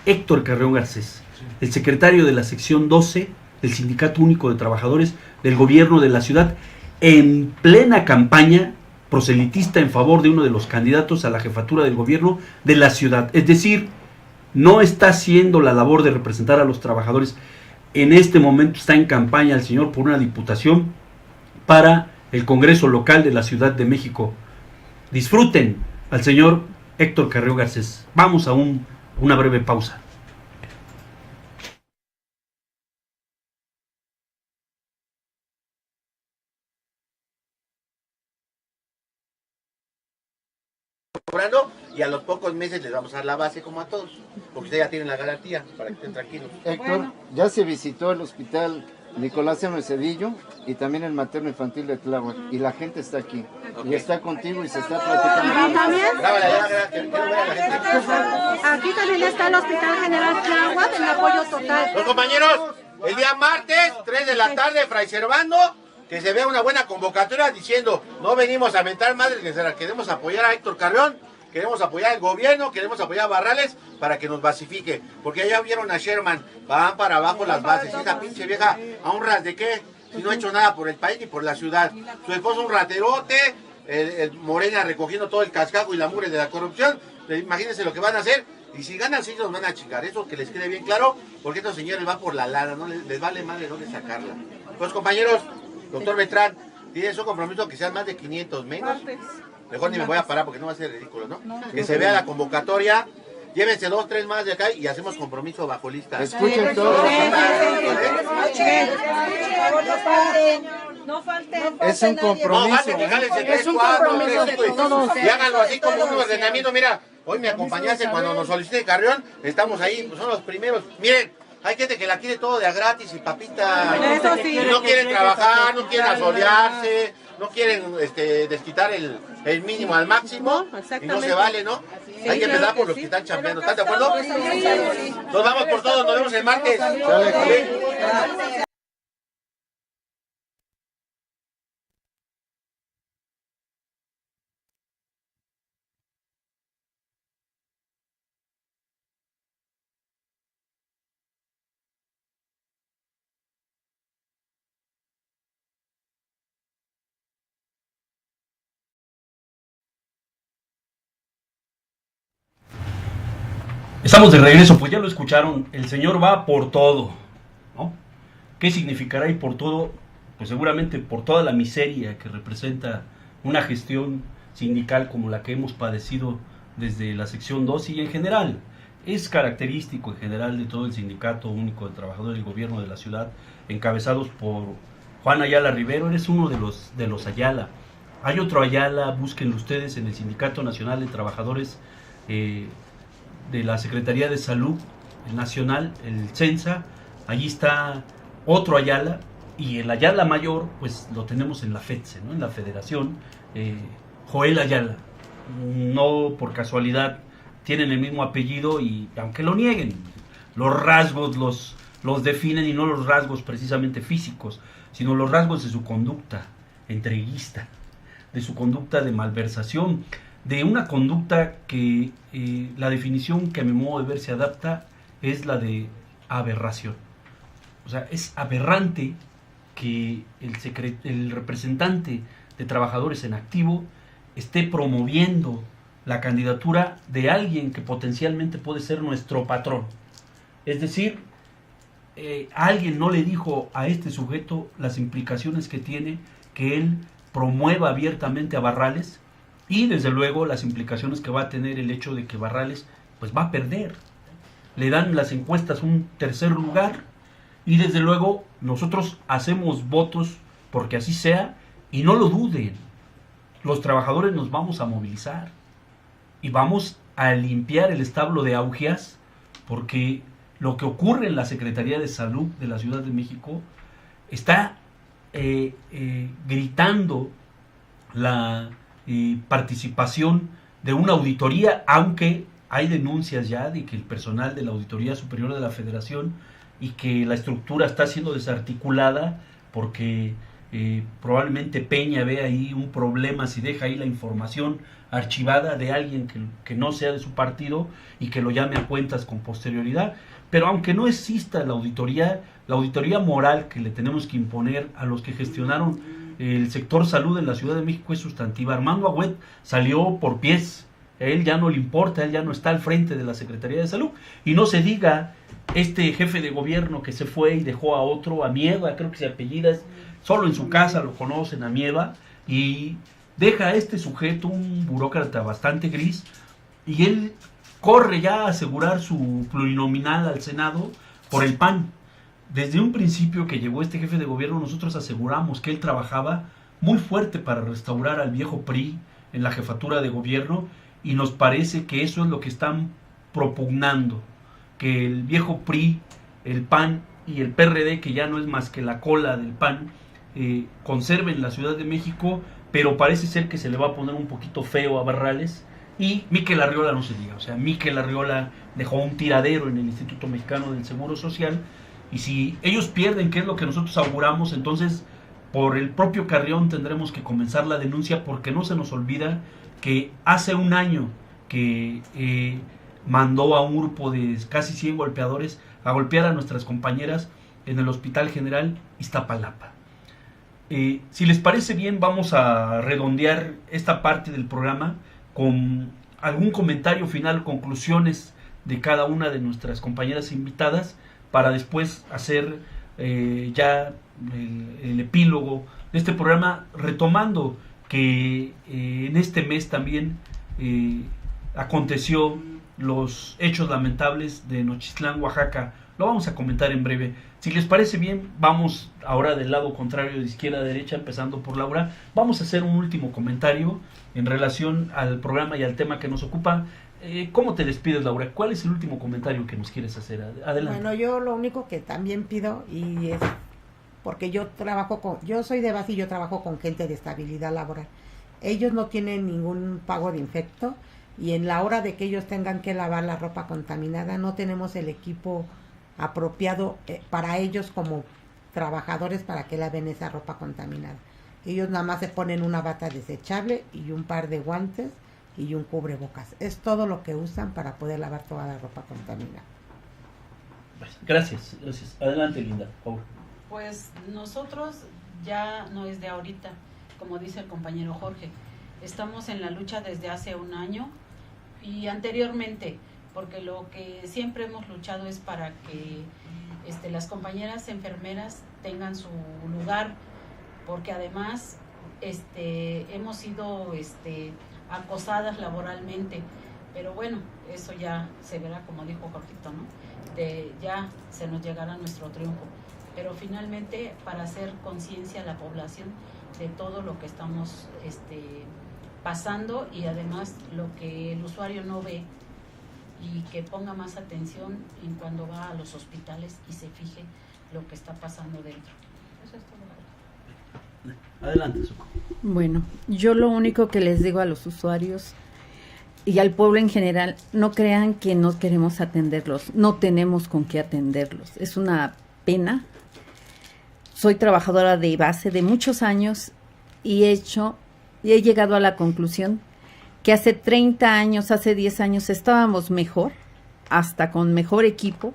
Héctor Carreón Garcés, el secretario de la sección 12 del Sindicato Único de Trabajadores del Gobierno de la Ciudad, en plena campaña proselitista en favor de uno de los candidatos a la jefatura del gobierno de la ciudad. Es decir, no está haciendo la labor de representar a los trabajadores. En este momento está en campaña el señor por una diputación para el Congreso local de la Ciudad de México. Disfruten al señor Héctor Carreón Garcés. Vamos a una breve pausa. Cobrando y a los pocos meses les vamos a dar la base como a todos, porque ustedes ya tienen la garantía para que estén tranquilos. Héctor, ya se visitó el hospital Nicolás M. Cedillo y también el materno infantil de Tláhuac. Y la gente está aquí. Y está contigo y se está platicando. Aquí también está el Hospital General Tláhuac en apoyo total. Los compañeros, el día martes, 3 de la tarde, Fray Servando, que se vea una buena convocatoria diciendo, no venimos a mentar madres, que queremos apoyar a Héctor Carrión, queremos apoyar al gobierno, queremos apoyar a Barrales para que nos basifique. Porque ya vieron a Sherman, van para abajo las bases. Y esa pinche vieja, ¿a un ras de qué? Si no ha hecho nada por el país ni por la ciudad. Su esposo un raterote, Morena recogiendo todo el cascajo y la mugre de la corrupción. Imagínense lo que van a hacer. Y si ganan, sí nos van a chingar. Eso que les quede bien claro, porque estos señores van por la lana, no les vale madre dónde sacarla. Pues compañeros, doctor Beltrán, tienes un compromiso que sean más de 500 menos. Mejor ni me voy a parar porque no va a ser ridículo, ¿no? Que se vea la convocatoria. Llévense 2, 3 más de acá y hacemos compromiso bajo lista. Escuchen todos. No falten. Es un compromiso. No, falten, jálense 3, 4, 3, 5 y háganlo así como un ordenamiento. Mira, hoy me acompañaste cuando nos solicité Carrión, estamos ahí, pues son los primeros. Miren, hay gente que la quiere todo de a gratis y papita. Eso sí. Y no quieren trabajar, no quieren asolearse, no quieren desquitar el mínimo al máximo. Y no se vale, ¿no? Hay que empezar por los que están chambeando. ¿Están de acuerdo? Nos vamos por todos, nos vemos el martes. Estamos de regreso, pues ya lo escucharon, el señor va por todo, ¿no? ¿Qué significará ir por todo? Pues seguramente por toda la miseria que representa una gestión sindical como la que hemos padecido desde la sección 2 y en general. Es característico en general de todo el Sindicato Único de Trabajadores del Gobierno de la Ciudad, encabezados por Juan Ayala Rivero. Eres uno de los Ayala. Hay otro Ayala, búsquenlo ustedes en el Sindicato Nacional de Trabajadores de la Secretaría de Salud Nacional, el CENSA. Allí está otro Ayala, y el Ayala mayor pues lo tenemos en la FEDSE, ¿no? En la Federación, Joel Ayala. No por casualidad tienen el mismo apellido, y aunque lo nieguen, los rasgos los definen, y no los rasgos precisamente físicos, sino los rasgos de su conducta entreguista, de su conducta de malversación, de una conducta que la definición que a mi modo de ver se adapta es la de aberración. O sea, es aberrante que el representante de trabajadores en activo esté promoviendo la candidatura de alguien que potencialmente puede ser nuestro patrón. Es decir, alguien no le dijo a este sujeto las implicaciones que tiene que él promueva abiertamente a Barrales, y desde luego las implicaciones que va a tener el hecho de que Barrales pues va a perder. Le dan las encuestas un tercer lugar, y desde luego nosotros hacemos votos porque así sea, y no lo duden, los trabajadores nos vamos a movilizar y vamos a limpiar el establo de Augias, porque lo que ocurre en la Secretaría de Salud de la Ciudad de México está gritando la participación de una auditoría, aunque hay denuncias ya de que el personal de la Auditoría Superior de la Federación y que la estructura está siendo desarticulada porque probablemente Peña ve ahí un problema si deja ahí la información archivada de alguien que no sea de su partido y que lo llame a cuentas con posterioridad. Pero aunque no exista la auditoría moral que le tenemos que imponer a los que gestionaron el sector salud en la Ciudad de México es sustantiva. Armando Agüed salió por pies, a él ya no le importa, él ya no está al frente de la Secretaría de Salud, y no se diga este jefe de gobierno que se fue y dejó a otro, a Mieva, creo que se apellida, solo en su casa lo conocen, a Mieva, y deja a este sujeto, un burócrata bastante gris, y él corre ya a asegurar su plurinominal al Senado por el PAN. Desde un principio que llegó este jefe de gobierno, nosotros aseguramos que él trabajaba muy fuerte para restaurar al viejo PRI en la jefatura de gobierno, y nos parece que eso es lo que están propugnando, que el viejo PRI, el PAN y el PRD, que ya no es más que la cola del PAN, conserven la Ciudad de México, pero parece ser que se le va a poner un poquito feo a Barrales. Y Miquel Arriola no se diga, o sea, Miquel Arriola dejó un tiradero en el Instituto Mexicano del Seguro Social, y si ellos pierden, que es lo que nosotros auguramos, entonces por el propio Carrión tendremos que comenzar la denuncia, porque no se nos olvida que hace un año que mandó a un grupo de casi 100 golpeadores a golpear a nuestras compañeras en el Hospital General Iztapalapa. Si les parece bien, vamos a redondear esta parte del programa con algún comentario final, conclusiones de cada una de nuestras compañeras invitadas, para después hacer ya el epílogo de este programa, retomando que en este mes también aconteció los hechos lamentables de Nochistlán, Oaxaca. Lo vamos a comentar en breve. Si les parece bien, vamos ahora del lado contrario, de izquierda a derecha, empezando por Laura. Vamos a hacer un último comentario en relación al programa y al tema que nos ocupa. ¿Cómo te despides, Laura? ¿Cuál es el último comentario que nos quieres hacer? Adelante. Bueno, yo lo único que también pido, y es porque yo soy de base y yo trabajo con gente de estabilidad laboral. Ellos no tienen ningún pago de infecto, y en la hora de que ellos tengan que lavar la ropa contaminada, no tenemos el equipo apropiado para ellos como trabajadores para que laven esa ropa contaminada. Ellos nada más se ponen una bata desechable y un par de guantes y un cubrebocas. Es todo lo que usan para poder lavar toda la ropa contaminada. Gracias, gracias. Adelante, Linda, por favor. Pues nosotros ya no es de ahorita, como dice el compañero Jorge. Estamos en la lucha desde hace un año y anteriormente, porque lo que siempre hemos luchado es para que las compañeras enfermeras tengan su lugar, porque además hemos sido acosadas laboralmente, pero bueno, eso ya se verá, como dijo Jorgito, ¿no? Ya se nos llegará nuestro triunfo, pero finalmente para hacer conciencia a la población de todo lo que estamos pasando, y además lo que el usuario no ve, y que ponga más atención en cuando va a los hospitales y se fije lo que está pasando dentro. Eso es todo. Adelante, Soco. Bueno, yo lo único que les digo a los usuarios y al pueblo en general, no crean que no queremos atenderlos, no tenemos con qué atenderlos. Es una pena. Soy trabajadora de base de muchos años y he llegado a la conclusión que hace 30 años, hace 10 años estábamos mejor, hasta con mejor equipo,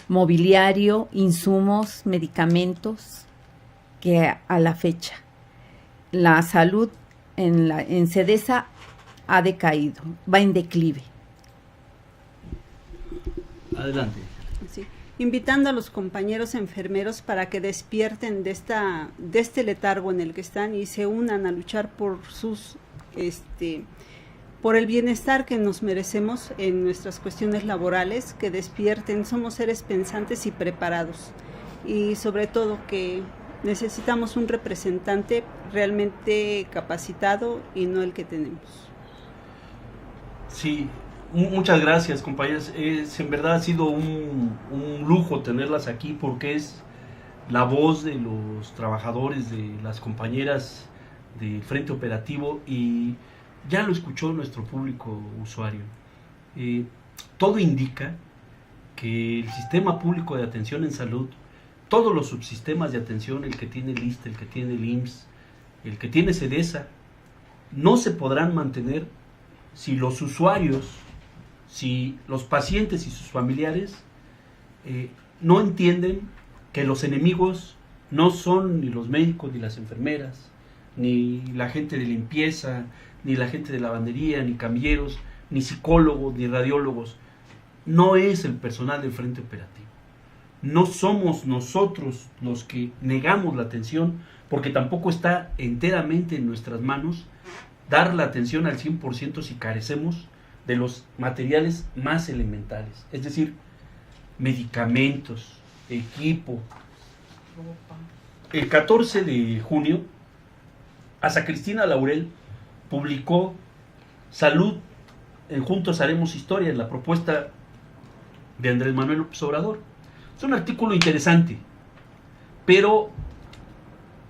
mobiliario, insumos, medicamentos, que a la fecha. La salud en Sedesa ha decaído, va en declive. Adelante. Sí. Invitando a los compañeros enfermeros para que despierten de este letargo en el que están y se unan a luchar por por el bienestar que nos merecemos en nuestras cuestiones laborales, que despierten. Somos seres pensantes y preparados, y sobre todo que necesitamos un representante realmente capacitado y no el que tenemos. Sí, muchas gracias, compañeras. En verdad ha sido un lujo tenerlas aquí, porque es la voz de los trabajadores, de las compañeras del Frente Operativo, y ya lo escuchó nuestro público usuario. Todo indica que el sistema público de atención en salud, todos los subsistemas de atención, el que tiene el ISSSTE, el que tiene el IMSS, el que tiene Sedesa, no se podrán mantener si los usuarios, si los pacientes y sus familiares no entienden que los enemigos no son ni los médicos, ni las enfermeras, ni la gente de limpieza, ni la gente de lavandería, ni camilleros, ni psicólogos, ni radiólogos. No es el personal del Frente Operativo. No somos nosotros los que negamos la atención, porque tampoco está enteramente en nuestras manos dar la atención al 100% si carecemos de los materiales más elementales, es decir, medicamentos, equipo. El 14 de junio, Asa Cristina Laurel publicó Salud en Juntos Haremos Historia, en la propuesta de Andrés Manuel López Obrador. Es un artículo interesante, pero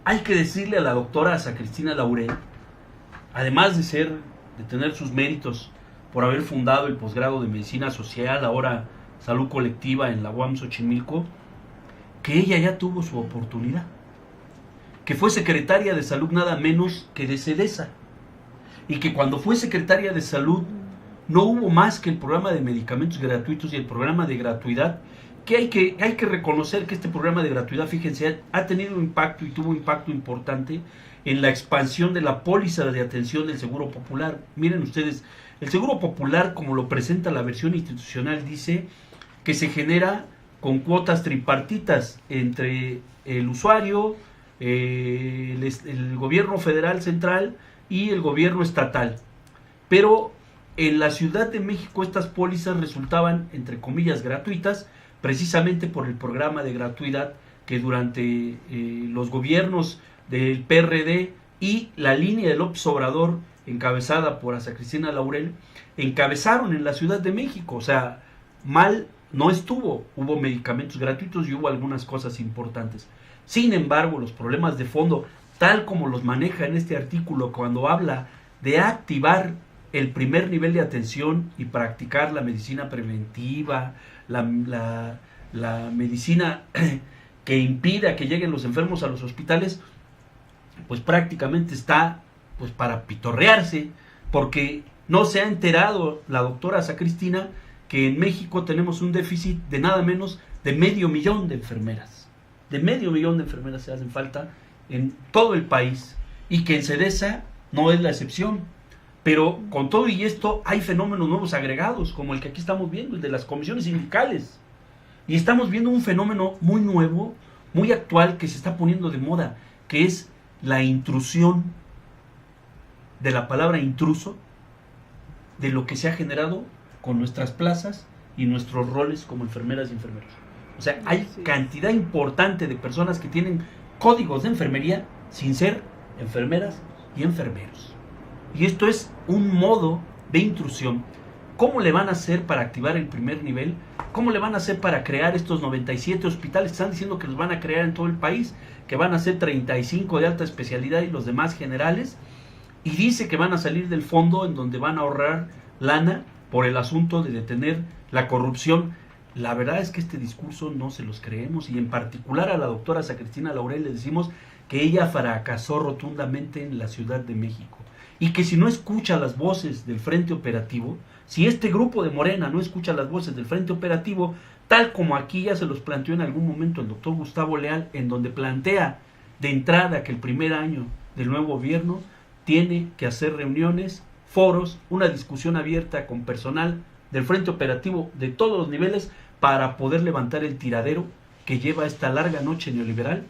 hay que decirle a la doctora Asa Cristina Laurel, además de tener sus méritos por haber fundado el posgrado de Medicina Social, ahora Salud Colectiva en la UAM Xochimilco, que ella ya tuvo su oportunidad, que fue secretaria de Salud nada menos que de CEDESA, y que cuando fue secretaria de Salud no hubo más que el programa de medicamentos gratuitos y el programa de gratuidad, que hay que reconocer que este programa de gratuidad, fíjense, ha tenido impacto y tuvo impacto importante en la expansión de la póliza de atención del Seguro Popular. Miren ustedes, el Seguro Popular, como lo presenta la versión institucional, dice que se genera con cuotas tripartitas entre el usuario, el gobierno federal central y el gobierno estatal. Pero en la Ciudad de México estas pólizas resultaban, entre comillas, gratuitas, precisamente por el programa de gratuidad que durante los gobiernos del PRD y la línea de López Obrador, encabezada por Asa Cristina Laurel, encabezaron en la Ciudad de México. O sea, mal no estuvo, hubo medicamentos gratuitos y hubo algunas cosas importantes. Sin embargo, los problemas de fondo, tal como los maneja en este artículo cuando habla de activar el primer nivel de atención y practicar la medicina preventiva, la medicina que impida que lleguen los enfermos a los hospitales, pues prácticamente está pues para pitorrearse, porque no se ha enterado la doctora Asa Cristina que en México tenemos un déficit de nada menos de 500,000 de enfermeras. De 500,000 de enfermeras se hacen falta en todo el país, y que en CEDESA no es la excepción. Pero con todo y esto hay fenómenos nuevos agregados, como el que aquí estamos viendo, el de las comisiones sindicales. Y estamos viendo un fenómeno muy nuevo, muy actual, que se está poniendo de moda, que es la intrusión, de la palabra intruso, de lo que se ha generado con nuestras plazas y nuestros roles como enfermeras y enfermeros. O sea, hay cantidad importante de personas que tienen códigos de enfermería sin ser enfermeras y enfermeros. Y esto es un modo de intrusión. ¿Cómo le van a hacer para activar el primer nivel? ¿Cómo le van a hacer para crear estos 97 hospitales? Están diciendo que los van a crear en todo el país, que van a ser 35 de alta especialidad y los demás generales. Y dice que van a salir del fondo en donde van a ahorrar lana por el asunto de detener la corrupción. La verdad es que este discurso no se los creemos, y en particular a la doctora Asa Cristina Laurel le decimos que ella fracasó rotundamente en la Ciudad de México, y que si no escucha las voces del Frente Operativo, si este grupo de Morena no escucha las voces del Frente Operativo, tal como aquí ya se los planteó en algún momento el doctor Gustavo Leal, en donde plantea de entrada que el primer año del nuevo gobierno tiene que hacer reuniones, foros, una discusión abierta con personal del Frente Operativo de todos los niveles para poder levantar el tiradero que lleva esta larga noche neoliberal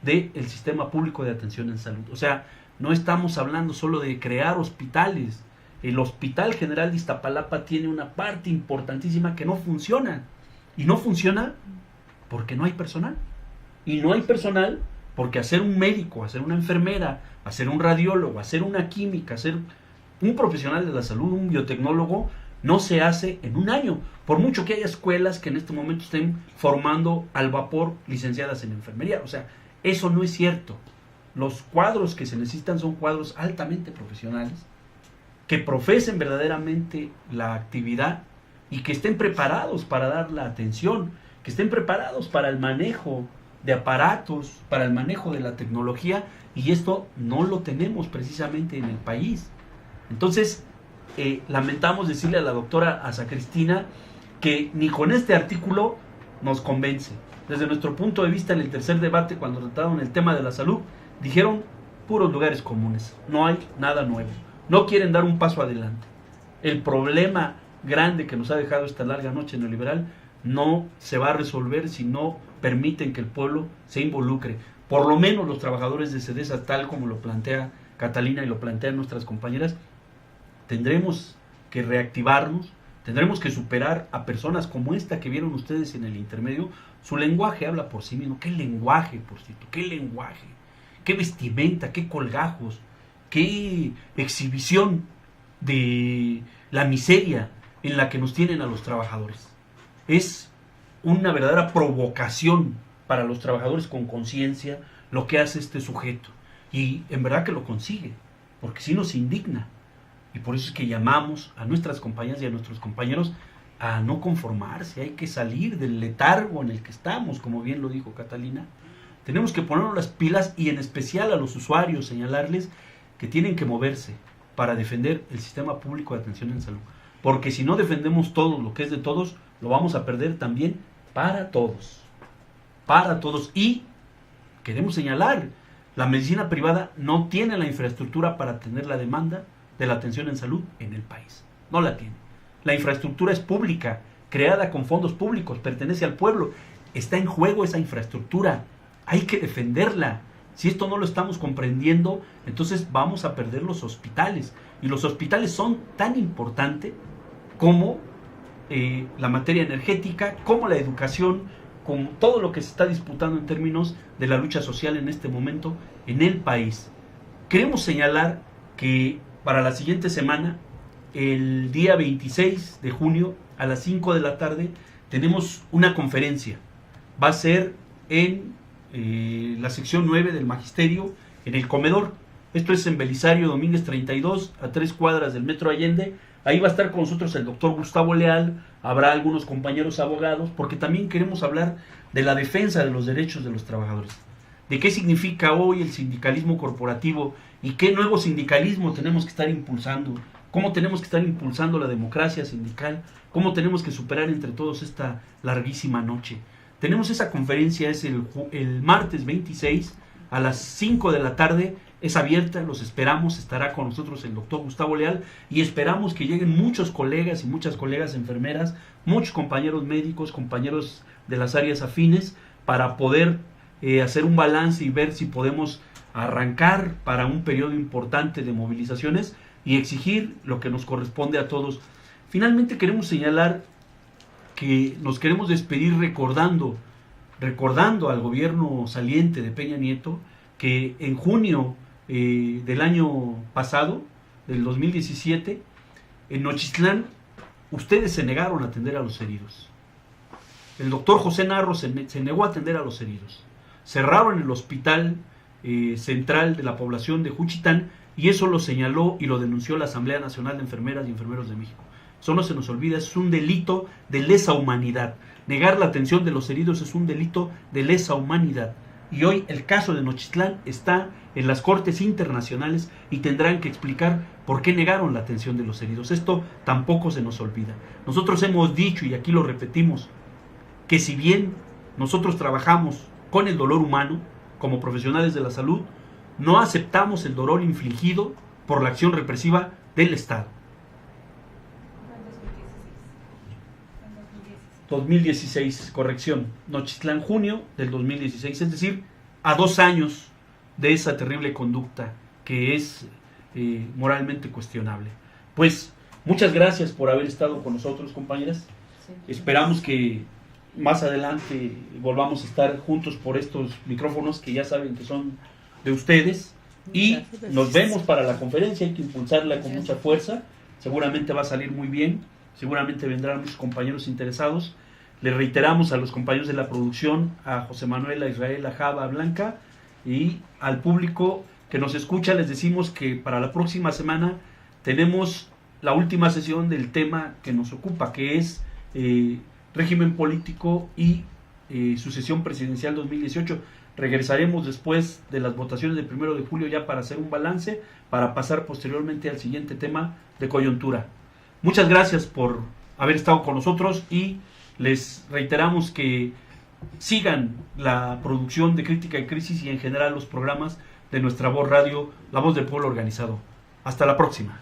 del sistema público de atención en salud. O sea, no estamos hablando solo de crear hospitales. El Hospital General de Iztapalapa tiene una parte importantísima que no funciona. Y no funciona porque no hay personal. Y no hay personal porque hacer un médico, hacer una enfermera, hacer un radiólogo, hacer una química, hacer un profesional de la salud, un biotecnólogo, no se hace en un año. Por mucho que haya escuelas que en este momento estén formando al vapor licenciadas en enfermería. O sea, eso no es cierto. Los cuadros que se necesitan son cuadros altamente profesionales, que profesen verdaderamente la actividad y que estén preparados para dar la atención, que estén preparados para el manejo de aparatos, para el manejo de la tecnología, y esto no lo tenemos precisamente en el país. Entonces, lamentamos decirle a la doctora Asa Cristina que ni con este artículo nos convence. Desde nuestro punto de vista, en el tercer debate, cuando trataron el tema de la salud, dijeron puros lugares comunes, no hay nada nuevo, no quieren dar un paso adelante. El problema grande que nos ha dejado esta larga noche neoliberal no se va a resolver si no permiten que el pueblo se involucre. Por lo menos los trabajadores de CEDESA, tal como lo plantea Catalina y lo plantean nuestras compañeras, tendremos que reactivarnos, tendremos que superar a personas como esta que vieron ustedes en el intermedio. Su lenguaje habla por sí mismo. ¿Qué lenguaje, por cierto? ¿Qué lenguaje? ¿Qué vestimenta? ¿Qué colgajos? ¿Qué exhibición de la miseria en la que nos tienen a los trabajadores? Es una verdadera provocación para los trabajadores con conciencia lo que hace este sujeto. Y en verdad que lo consigue, porque sí nos indigna. Y por eso es que llamamos a nuestras compañeras y a nuestros compañeros a no conformarse. Hay que salir del letargo en el que estamos, como bien lo dijo Catalina. Tenemos que ponernos las pilas, y en especial a los usuarios señalarles que tienen que moverse para defender el sistema público de atención en salud. Porque si no defendemos todo lo que es de todos, lo vamos a perder también para todos. Para todos. Y queremos señalar, la medicina privada no tiene la infraestructura para atender la demanda de la atención en salud en el país. No la tiene. La infraestructura es pública, creada con fondos públicos, pertenece al pueblo. Está en juego esa infraestructura. Hay que defenderla. Si esto no lo estamos comprendiendo, entonces vamos a perder los hospitales. Y los hospitales son tan importantes como la materia energética, como la educación, como todo lo que se está disputando en términos de la lucha social en este momento en el país. Queremos señalar que para la siguiente semana, el día 26 de junio, a las 5 de la tarde, tenemos una conferencia. Va a ser en la sección 9 del Magisterio, en el comedor. Esto es en Belisario Domínguez 32, a 3 cuadras del Metro Allende. Ahí va a estar con nosotros el doctor Gustavo Leal, habrá algunos compañeros abogados, porque también queremos hablar de la defensa de los derechos de los trabajadores, de qué significa hoy el sindicalismo corporativo y qué nuevo sindicalismo tenemos que estar impulsando, cómo tenemos que estar impulsando la democracia sindical, cómo tenemos que superar entre todos esta larguísima noche. Tenemos esa conferencia, es el martes 26 a las 5 de la tarde, es abierta, los esperamos, estará con nosotros el doctor Gustavo Leal, y esperamos que lleguen muchos colegas y muchas colegas enfermeras, muchos compañeros médicos, compañeros de las áreas afines, para poder hacer un balance y ver si podemos arrancar para un periodo importante de movilizaciones y exigir lo que nos corresponde a todos. Finalmente queremos señalar que nos queremos despedir recordando al gobierno saliente de Peña Nieto que en junio del año pasado, del 2017, en Nochistlán, ustedes se negaron a atender a los heridos. El doctor José Narro se negó a atender a los heridos. Cerraron el hospital central de la población de Juchitán, y eso lo señaló y lo denunció la Asamblea Nacional de Enfermeras y Enfermeros de México. Eso no se nos olvida, es un delito de lesa humanidad. Negar la atención de los heridos es un delito de lesa humanidad. Y hoy el caso de Nochistlán está en las cortes internacionales y tendrán que explicar por qué negaron la atención de los heridos. Esto tampoco se nos olvida. Nosotros hemos dicho, y aquí lo repetimos, que si bien nosotros trabajamos con el dolor humano como profesionales de la salud, no aceptamos el dolor infligido por la acción represiva del Estado. 2016, corrección, Nochistlán, junio del 2016, es decir, a 2 años de esa terrible conducta que es moralmente cuestionable. Pues muchas gracias por haber estado con nosotros, compañeras. Esperamos que más adelante volvamos a estar juntos por estos micrófonos que ya saben que son de ustedes, y nos vemos para la conferencia. Hay que impulsarla con mucha fuerza, seguramente va a salir muy bien. Seguramente vendrán muchos compañeros interesados. Le reiteramos a los compañeros de la producción, a José Manuel, a Israel, a Java, a Blanca, y al público que nos escucha, les decimos que para la próxima semana tenemos la última sesión del tema que nos ocupa, que es régimen político y sucesión presidencial 2018. Regresaremos después de las votaciones del 1 de julio ya para hacer un balance, para pasar posteriormente al siguiente tema de coyuntura. Muchas gracias por haber estado con nosotros, y les reiteramos que sigan la producción de Crítica y Crisis y en general los programas de nuestra voz radio, La Voz del Pueblo Organizado. Hasta la próxima.